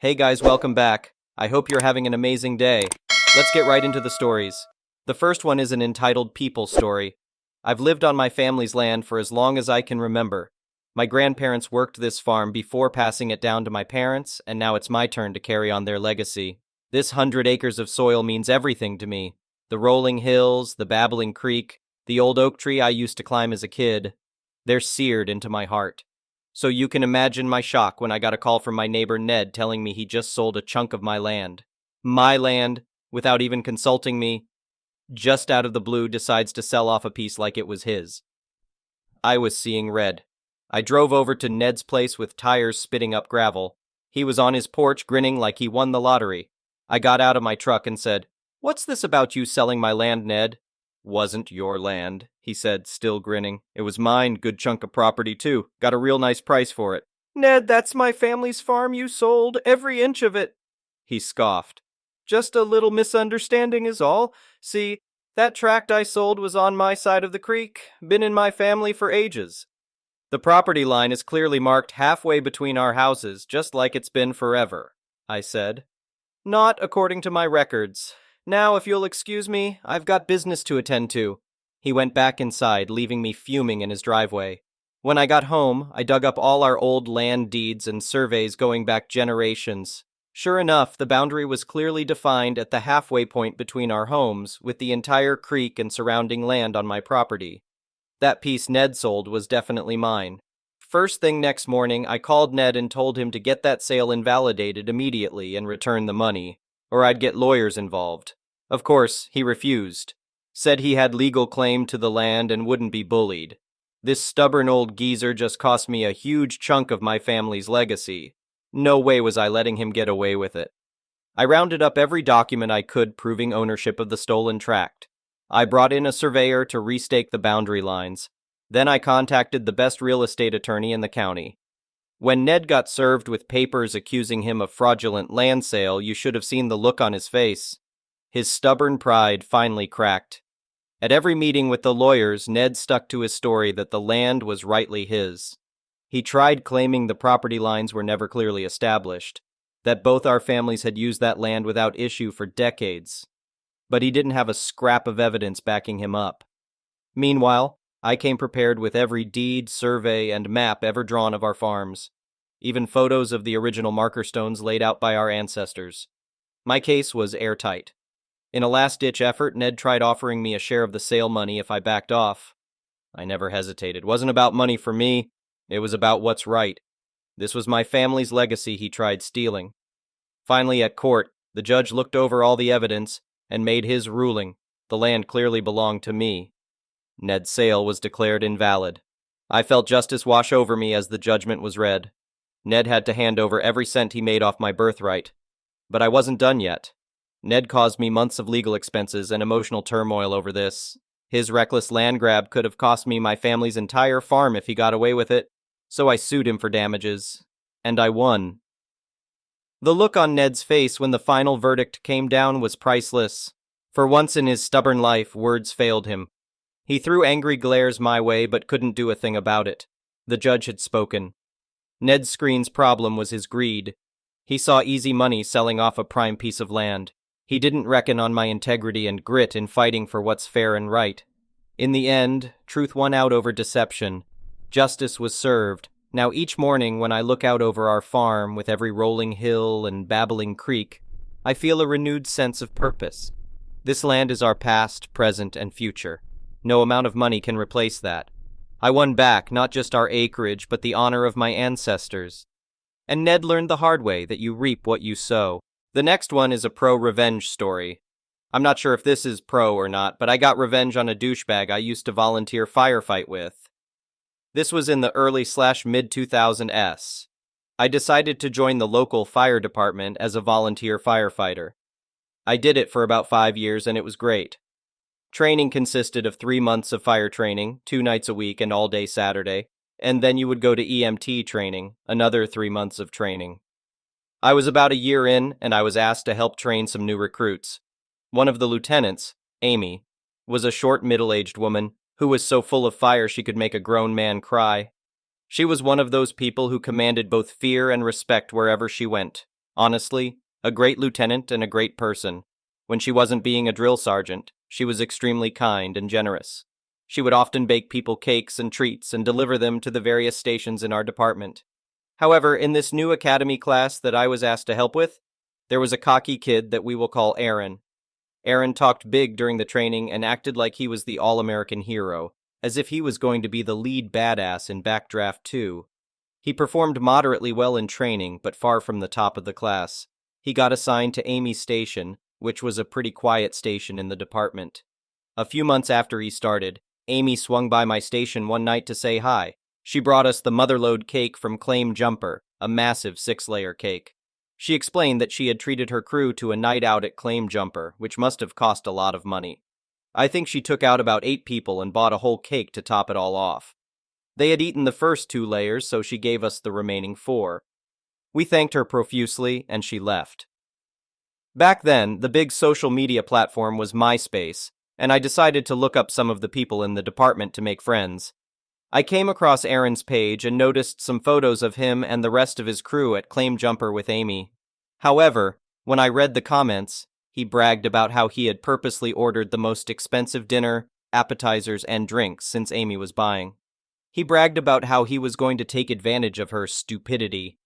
Hey guys, welcome back. I hope you're having an amazing day. Let's get right into the stories. The first one is an entitled People story. I've lived on my family's land for as long as I can remember. My grandparents worked this farm before passing it down to my parents, and now it's my turn to carry on their legacy. This 100 acres of soil means everything to me. The rolling hills, the babbling creek, the old oak tree I used to climb as a kid, they're seared into my heart. So you can imagine my shock when I got a call from my neighbor Ned telling me he just sold a chunk of my land. My land, without even consulting me, just out of the blue decides to sell off a piece like it was his. I was seeing red. I drove over to Ned's place with tires spitting up gravel. He was on his porch grinning like he won the lottery. I got out of my truck and said, "What's this about you selling my land, Ned?" "Wasn't your land," he said, still grinning. "It was mine, good chunk of property too. Got a real nice price for it." "Ned, that's my family's farm you sold, every inch of it," he scoffed. "Just a little misunderstanding is all. See, that tract I sold was on my side of the creek, been in my family for ages. The property line is clearly marked halfway between our houses, just like it's been forever," I said. "Not according to my records. Now, if you'll excuse me, I've got business to attend to." He went back inside, leaving me fuming in his driveway. When I got home, I dug up all our old land deeds and surveys going back generations. Sure enough, the boundary was clearly defined at the halfway point between our homes, with the entire creek and surrounding land on my property. That piece Ned sold was definitely mine. First thing next morning, I called Ned and told him to get that sale invalidated immediately and return the money, or I'd get lawyers involved. Of course, he refused. Said he had legal claim to the land and wouldn't be bullied. This stubborn old geezer just cost me a huge chunk of my family's legacy. No way was I letting him get away with it. I rounded up every document I could proving ownership of the stolen tract. I brought in a surveyor to restake the boundary lines. Then I contacted the best real estate attorney in the county. When Ned got served with papers accusing him of fraudulent land sale, you should have seen the look on his face. His stubborn pride finally cracked. At every meeting with the lawyers, Ned stuck to his story that the land was rightly his. He tried claiming the property lines were never clearly established, that both our families had used that land without issue for decades. But he didn't have a scrap of evidence backing him up. Meanwhile, I came prepared with every deed, survey, and map ever drawn of our farms, even photos of the original marker stones laid out by our ancestors. My case was airtight. In a last-ditch effort, Ned tried offering me a share of the sale money if I backed off. I never hesitated. It wasn't about money for me. It was about what's right. This was my family's legacy he tried stealing. Finally, at court, the judge looked over all the evidence and made his ruling. The land clearly belonged to me. Ned's sale was declared invalid. I felt justice wash over me as the judgment was read. Ned had to hand over every cent he made off my birthright. But I wasn't done yet. Ned caused me months of legal expenses and emotional turmoil over this. His reckless land grab could have cost me my family's entire farm if he got away with it, so I sued him for damages. And I won. The look on Ned's face when the final verdict came down was priceless. For once in his stubborn life, words failed him. He threw angry glares my way but couldn't do a thing about it. The judge had spoken. Ned Screen's problem was his greed. He saw easy money selling off a prime piece of land. He didn't reckon on my integrity and grit in fighting for what's fair and right. In the end, truth won out over deception. Justice was served. Now each morning when I look out over our farm with every rolling hill and babbling creek, I feel a renewed sense of purpose. This land is our past, present, and future. No amount of money can replace that. I won back not just our acreage, but the honor of my ancestors. And Ned learned the hard way that you reap what you sow. The next one is a pro-revenge story. I'm not sure if this is pro or not, but I got revenge on a douchebag I used to volunteer firefight with. This was in the early/mid-2000s. I decided to join the local fire department as a volunteer firefighter. I did it for about 5 years and it was great. Training consisted of 3 months of fire training, 2 nights a week and all day Saturday, and then you would go to EMT training, another 3 months of training. I was about a year in, and I was asked to help train some new recruits. One of the lieutenants, Amy, was a short middle-aged woman who was so full of fire she could make a grown man cry. She was one of those people who commanded both fear and respect wherever she went, Honestly, a great lieutenant and a great person. When she wasn't being a drill sergeant, she was extremely kind and generous. She would often bake people cakes and treats and deliver them to the various stations in our department. However, in this new academy class that I was asked to help with, there was a cocky kid that we will call Aaron. Aaron talked big during the training and acted like he was the all-American hero, as if he was going to be the lead badass in Backdraft 2. He performed moderately well in training, but far from the top of the class. He got assigned to Amy's station, which was a pretty quiet station in the department. A few months after he started, Amy swung by my station one night to say hi. She brought us the motherlode cake from Claim Jumper, a massive 6-layer cake. She explained that she had treated her crew to a night out at Claim Jumper, which must have cost a lot of money. I think she took out about 8 people and bought a whole cake to top it all off. They had eaten the first 2 layers, so she gave us the remaining 4. We thanked her profusely, and she left. Back then, the big social media platform was MySpace, and I decided to look up some of the people in the department to make friends. I came across Aaron's page and noticed some photos of him and the rest of his crew at Claim Jumper with Amy. However, when I read the comments, he bragged about how he had purposely ordered the most expensive dinner, appetizers, and drinks since Amy was buying. He bragged about how he was going to take advantage of her stupidity.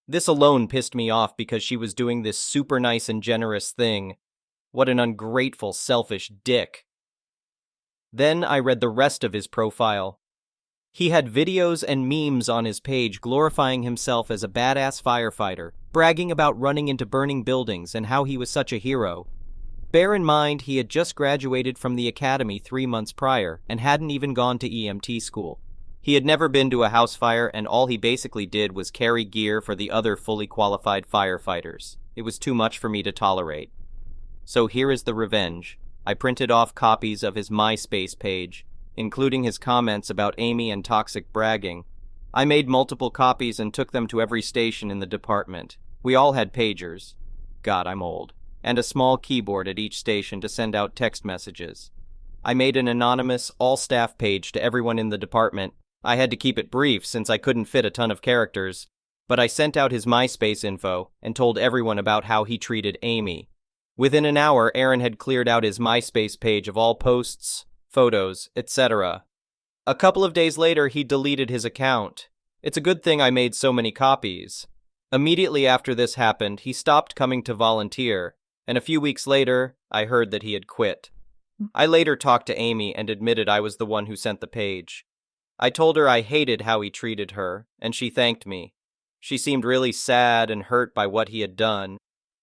This alone pissed me off because she was doing this super nice and generous thing. What an ungrateful, selfish dick. Then I read the rest of his profile. He had videos and memes on his page glorifying himself as a badass firefighter, bragging about running into burning buildings and how he was such a hero. Bear in mind, he had just graduated from the academy 3 months prior and hadn't even gone to EMT school. He had never been to a house fire, and all he basically did was carry gear for the other fully qualified firefighters. It was too much for me to tolerate. So here is the revenge. I printed off copies of his MySpace page, including his comments about Amy and toxic bragging. I made multiple copies and took them to every station in the department. We all had pagers. God, I'm old. And a small keyboard at each station to send out text messages. I made an anonymous, all-staff page to everyone in the department. I had to keep it brief since I couldn't fit a ton of characters, but I sent out his MySpace info and told everyone about how he treated Amy. Within an hour, Aaron had cleared out his MySpace page of all posts, photos, etc. A couple of days later, he deleted his account. It's a good thing I made so many copies. Immediately after this happened, he stopped coming to volunteer, and a few weeks later, I heard that he had quit. I later talked to Amy and admitted I was the one who sent the page. I told her I hated how he treated her, and she thanked me. She seemed really sad and hurt by what he had done,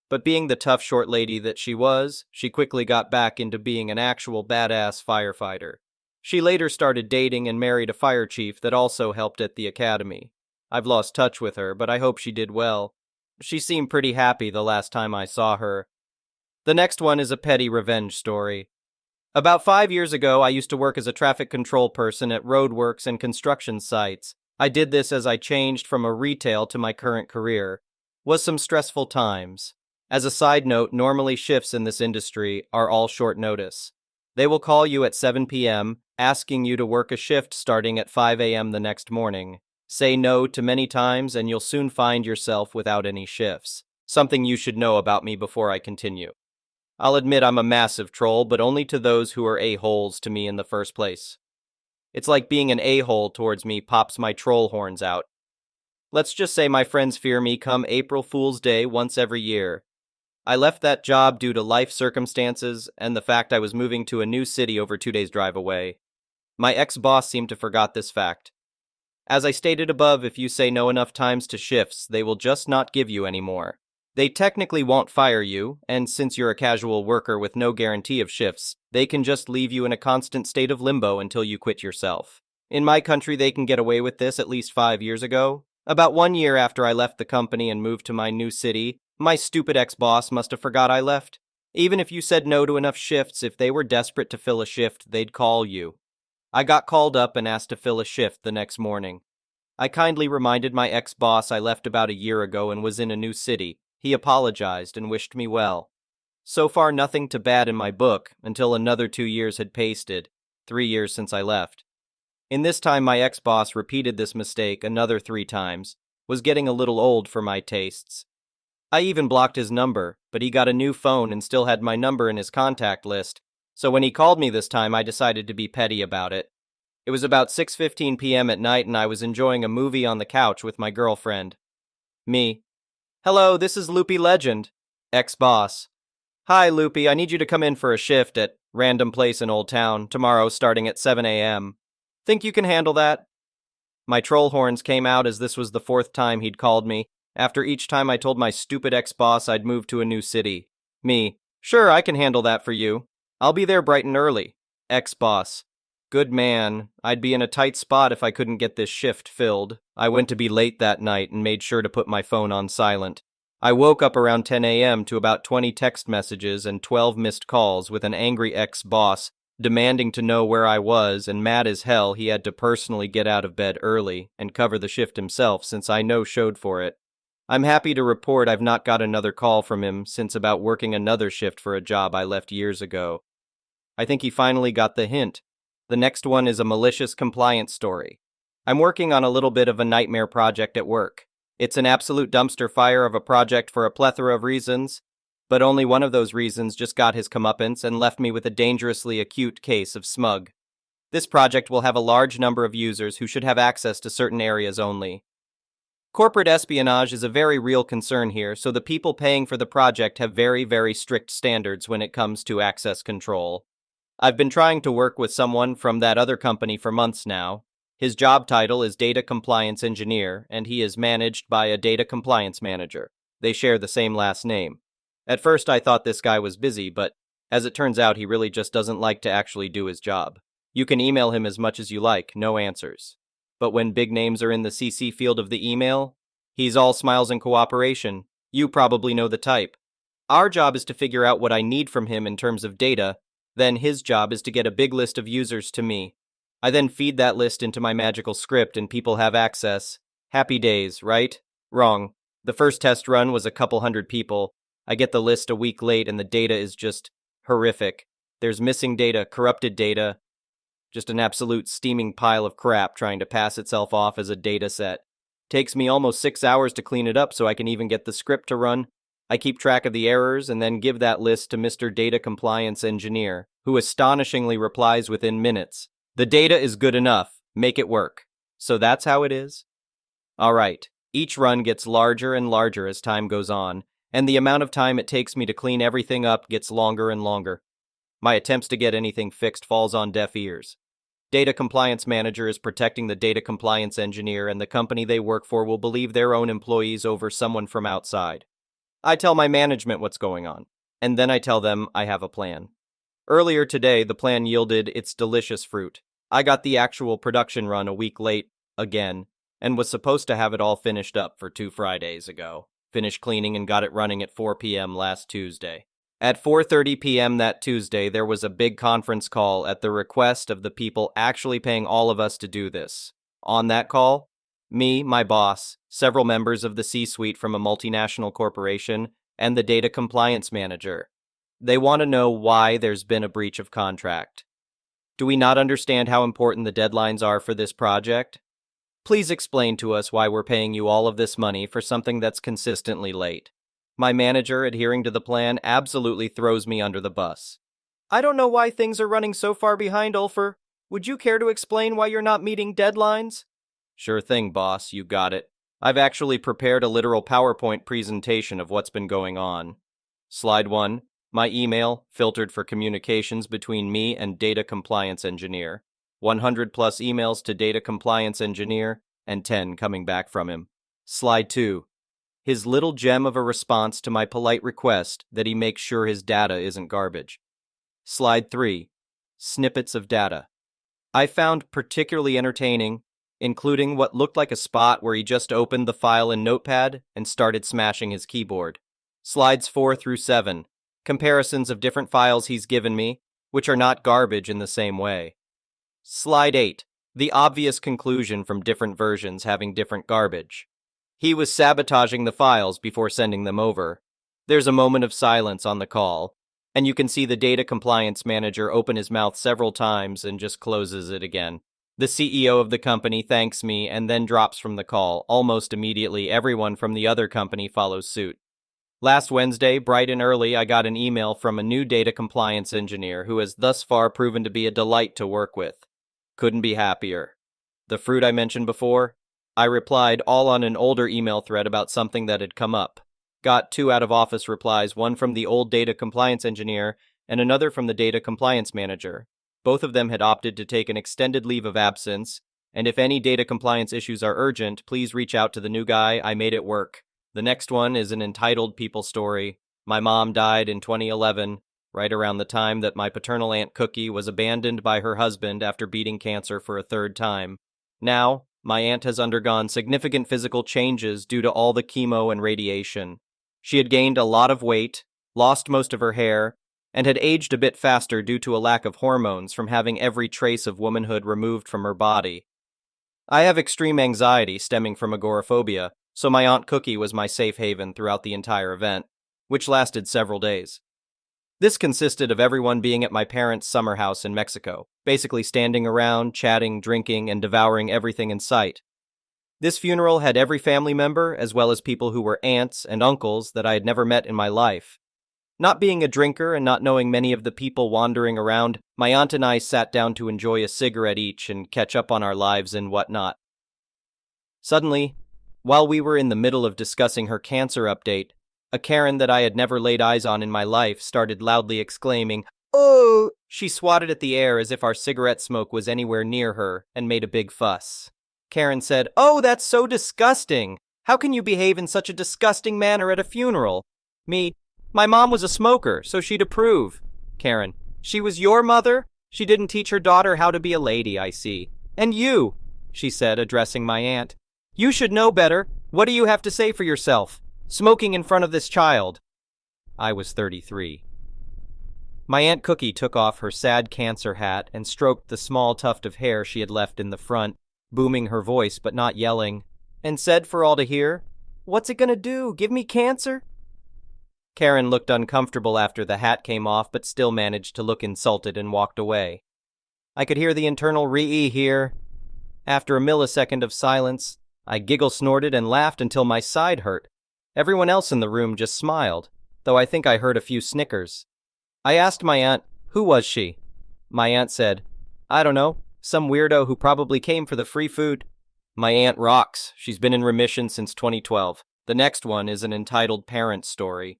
but being the tough short lady that she was, she quickly got back into being an actual badass firefighter. She later started dating and married a fire chief that also helped at the academy. I've lost touch with her, but I hope she did well. She seemed pretty happy the last time I saw her. The next one is a petty revenge story. About 5 years ago, I used to work as a traffic control person at roadworks and construction sites. I did this as I changed from a retail to my current career. Was some stressful times. As a side note, normally shifts in this industry are all short notice. They will call you at 7 p.m., asking you to work a shift starting at 5 a.m. the next morning. Say no to many times and you'll soon find yourself without any shifts. Something you should know about me before I continue. I'll admit I'm a massive troll, but only to those who are a-holes to me in the first place. It's like being an a-hole towards me pops my troll horns out. Let's just say my friends fear me come April Fool's Day once every year. I left that job due to life circumstances and the fact I was moving to a new city over 2 days' drive away. My ex-boss seemed to forgot this fact. As I stated above, if you say no enough times to shifts, they will just not give you any more. They technically won't fire you, and since you're a casual worker with no guarantee of shifts, they can just leave you in a constant state of limbo until you quit yourself. In my country, they can get away with this at least 5 years ago. About 1 year after I left the company and moved to my new city, my stupid ex-boss must have forgot I left. Even if you said no to enough shifts, if they were desperate to fill a shift, they'd call you. I got called up and asked to fill a shift the next morning. I kindly reminded my ex-boss I left about a year ago and was in a new city. He apologized and wished me well. So far, nothing too bad in my book, until another 2 years had pasted, 3 years since I left. In this time, my ex-boss repeated this mistake another 3 times, was getting a little old for my tastes. I even blocked his number, but he got a new phone and still had my number in his contact list. So when he called me this time, I decided to be petty about it. It was about 6:15 p.m. at night and I was enjoying a movie on the couch with my girlfriend. Me. Hello, this is Loopy Legend. Ex-boss. Hi, Loopy, I need you to come in for a shift at random place in Old Town tomorrow starting at 7 a.m. Think you can handle that? My troll horns came out as this was the fourth time he'd called me, after each time I told my stupid ex-boss I'd moved to a new city. Me. Sure, I can handle that for you. I'll be there bright and early. Ex-boss. Good man. I'd be in a tight spot if I couldn't get this shift filled. I went to be late that night and made sure to put my phone on silent. I woke up around 10 a.m. to about 20 text messages and 12 missed calls with an angry ex-boss demanding to know where I was, and mad as hell he had to personally get out of bed early and cover the shift himself since I no-showed for it. I'm happy to report I've not got another call from him since about working another shift for a job I left years ago. I think he finally got the hint. The next one is a malicious compliance story. I'm working on a little bit of a nightmare project at work. It's an absolute dumpster fire of a project for a plethora of reasons, but only one of those reasons just got his comeuppance and left me with a dangerously acute case of smug. This project will have a large number of users who should have access to certain areas only. Corporate espionage is a very real concern here, so the people paying for the project have very, very strict standards when it comes to access control. I've been trying to work with someone from that other company for months now. His job title is Data Compliance Engineer, and he is managed by a Data Compliance Manager. They share the same last name. At first I thought this guy was busy, but as it turns out he really just doesn't like to actually do his job. You can email him as much as you like, no answers. But when big names are in the CC field of the email, he's all smiles and cooperation. You probably know the type. Our job is to figure out what I need from him in terms of data, then his job is to get a big list of users to me. I then feed that list into my magical script and people have access. Happy days, right? Wrong. The first test run was a couple hundred people. I get the list a week late and the data is just horrific. There's missing data, corrupted data, just an absolute steaming pile of crap trying to pass itself off as a data set. Takes me almost 6 hours to clean it up so I can even get the script to run. I keep track of the errors and then give that list to Mr. Data Compliance Engineer, who astonishingly replies within minutes. The data is good enough. Make it work. So that's how it is? Alright. Each run gets larger and larger as time goes on, and the amount of time it takes me to clean everything up gets longer and longer. My attempts to get anything fixed falls on deaf ears. Data Compliance Manager is protecting the Data Compliance Engineer, and the company they work for will believe their own employees over someone from outside. I tell my management what's going on, and then I tell them I have a plan. Earlier today, the plan yielded its delicious fruit. I got the actual production run a week late, again, and was supposed to have it all finished up for 2 Fridays ago. Finished cleaning and got it running at 4 p.m. last Tuesday. At 4:30 p.m. that Tuesday, there was a big conference call at the request of the people actually paying all of us to do this. On that call, me, my boss, several members of the C-suite from a multinational corporation, and the data compliance manager. They want to know why there's been a breach of contract. Do we not understand how important the deadlines are for this project? Please explain to us why we're paying you all of this money for something that's consistently late. My manager, adhering to the plan, absolutely throws me under the bus. I don't know why things are running so far behind, Ulfer. Would you care to explain why you're not meeting deadlines? Sure thing, boss. You got it. I've actually prepared a literal PowerPoint presentation of what's been going on. Slide 1. My email, filtered for communications between me and Data Compliance Engineer. 100 plus emails to Data Compliance Engineer, and 10 coming back from him. Slide 2. His little gem of a response to my polite request that he makes sure his data isn't garbage. Slide 3. Snippets of data. I found particularly entertaining, including what looked like a spot where he just opened the file in Notepad and started smashing his keyboard. Slides 4 through 7. Comparisons of different files he's given me, which are not garbage in the same way. Slide 8. The obvious conclusion from different versions having different garbage. He was sabotaging the files before sending them over. There's a moment of silence on the call, and you can see the data compliance manager open his mouth several times and just closes it again. The CEO of the company thanks me and then drops from the call. Almost immediately, everyone from the other company follows suit. Last Wednesday, bright and early, I got an email from a new data compliance engineer who has thus far proven to be a delight to work with. Couldn't be happier. The fruit I mentioned before? I replied all on an older email thread about something that had come up. Got 2 out-of-office replies, one from the old data compliance engineer and another from the data compliance manager. Both of them had opted to take an extended leave of absence, and if any data compliance issues are urgent, please reach out to the new guy. I made it work. The next one is an entitled people story. My mom died in 2011, right around the time that my paternal Aunt Cookie was abandoned by her husband after beating cancer for a 3rd time. Now, my aunt has undergone significant physical changes due to all the chemo and radiation. She had gained a lot of weight, lost most of her hair, and had aged a bit faster due to a lack of hormones from having every trace of womanhood removed from her body. I have extreme anxiety stemming from agoraphobia, so my Aunt Cookie was my safe haven throughout the entire event, which lasted several days. This consisted of everyone being at my parents' summer house in Mexico, basically standing around, chatting, drinking, and devouring everything in sight. This funeral had every family member, as well as people who were aunts and uncles that I had never met in my life. Not being a drinker and not knowing many of the people wandering around, my aunt and I sat down to enjoy a cigarette each and catch up on our lives and whatnot. Suddenly, while we were in the middle of discussing her cancer update, a Karen that I had never laid eyes on in my life started loudly exclaiming, "Oh!" She swatted at the air as if our cigarette smoke was anywhere near her and made a big fuss. Karen said, "Oh, that's so disgusting! How can you behave in such a disgusting manner at a funeral?" Me, "My mom was a smoker, so she'd approve." Karen, "She was your mother? She didn't teach her daughter how to be a lady, I see. And you," she said, addressing my aunt, "you should know better. What do you have to say for yourself? Smoking in front of this child." I was 33. My Aunt Cookie took off her sad cancer hat and stroked the small tuft of hair she had left in the front, booming her voice but not yelling, and said for all to hear, "What's it gonna do? Give me cancer?" Karen looked uncomfortable after the hat came off but still managed to look insulted and walked away. I could hear the internal "ree" here. After a millisecond of silence, I giggle-snorted and laughed until my side hurt. Everyone else in the room just smiled, though I think I heard a few snickers. I asked my aunt, "Who was she?" My aunt said, "I don't know, some weirdo who probably came for the free food." My aunt rocks. She's been in remission since 2012. The next one is an entitled parent story.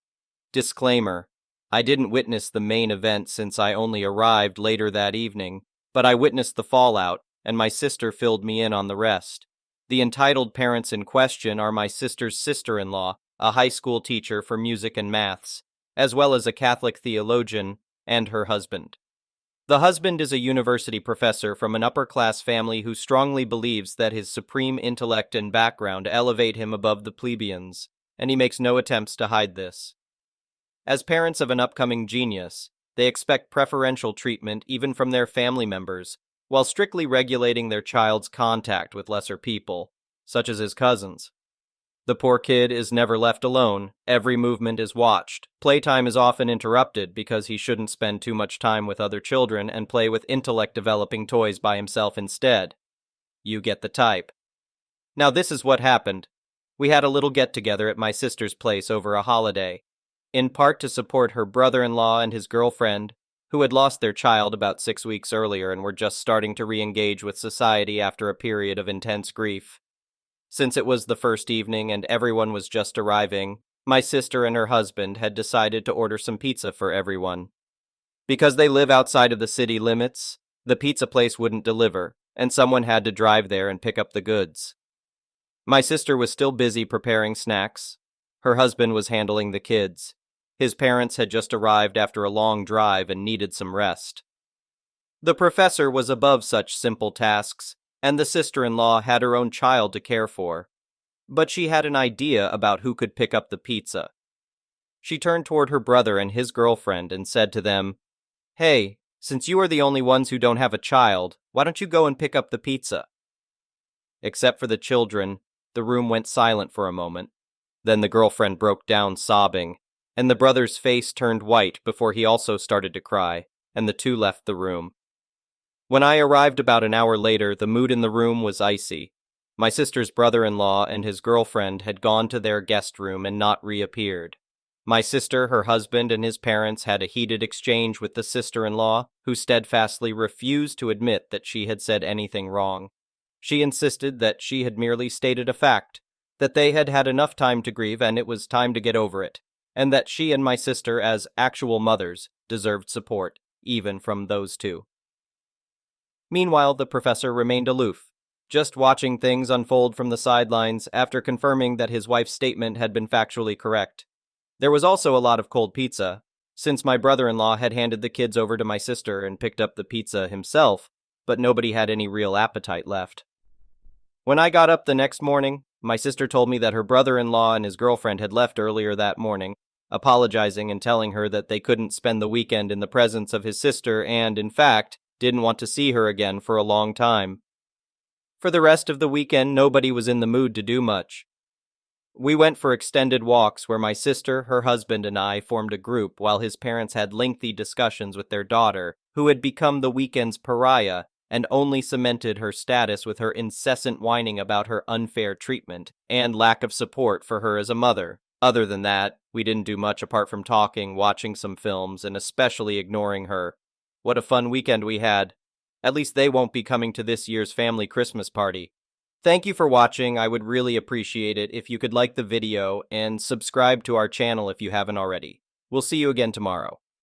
Disclaimer: I didn't witness the main event since I only arrived later that evening, but I witnessed the fallout, and my sister filled me in on the rest. The entitled parents in question are my sister's sister-in-law, a high school teacher for music and maths, as well as a Catholic theologian, and her husband. The husband is a university professor from an upper-class family who strongly believes that his supreme intellect and background elevate him above the plebeians, and he makes no attempts to hide this. As parents of an upcoming genius, they expect preferential treatment even from their family members, while strictly regulating their child's contact with lesser people, such as his cousins. The poor kid is never left alone. Every movement is watched. Playtime is often interrupted because he shouldn't spend too much time with other children and play with intellect-developing toys by himself instead. You get the type. Now this is what happened. We had a little get-together at my sister's place over a holiday, in part to support her brother-in-law and his girlfriend, who had lost their child about 6 weeks earlier and were just starting to re-engage with society after a period of intense grief. Since it was the first evening and everyone was just arriving, my sister and her husband had decided to order some pizza for everyone. Because they live outside of the city limits, the pizza place wouldn't deliver, and someone had to drive there and pick up the goods. My sister was still busy preparing snacks. Her husband was handling the kids. His parents had just arrived after a long drive and needed some rest. The professor was above such simple tasks, and the sister-in-law had her own child to care for. But she had an idea about who could pick up the pizza. She turned toward her brother and his girlfriend and said to them, "Hey, since you are the only ones who don't have a child, why don't you go and pick up the pizza?" Except for the children, the room went silent for a moment. Then the girlfriend broke down sobbing, and the brother's face turned white before he also started to cry, and the two left the room. When I arrived about an hour later, the mood in the room was icy. My sister's brother-in-law and his girlfriend had gone to their guest room and not reappeared. My sister, her husband, and his parents had a heated exchange with the sister-in-law, who steadfastly refused to admit that she had said anything wrong. She insisted that she had merely stated a fact, that they had had enough time to grieve and it was time to get over it, and that she and my sister, as actual mothers, deserved support, even from those two. Meanwhile, the professor remained aloof, just watching things unfold from the sidelines after confirming that his wife's statement had been factually correct. There was also a lot of cold pizza, since my brother-in-law had handed the kids over to my sister and picked up the pizza himself, but nobody had any real appetite left. When I got up the next morning, my sister told me that her brother-in-law and his girlfriend had left earlier that morning, apologizing and telling her that they couldn't spend the weekend in the presence of his sister and, in fact, didn't want to see her again for a long time. For the rest of the weekend, nobody was in the mood to do much. We went for extended walks where my sister, her husband, and I formed a group while his parents had lengthy discussions with their daughter, who had become the weekend's pariah and only cemented her status with her incessant whining about her unfair treatment and lack of support for her as a mother. Other than that, we didn't do much apart from talking, watching some films, and especially ignoring her. What a fun weekend we had. At least they won't be coming to this year's family Christmas party. Thank you for watching. I would really appreciate it if you could like the video and subscribe to our channel if you haven't already. We'll see you again tomorrow.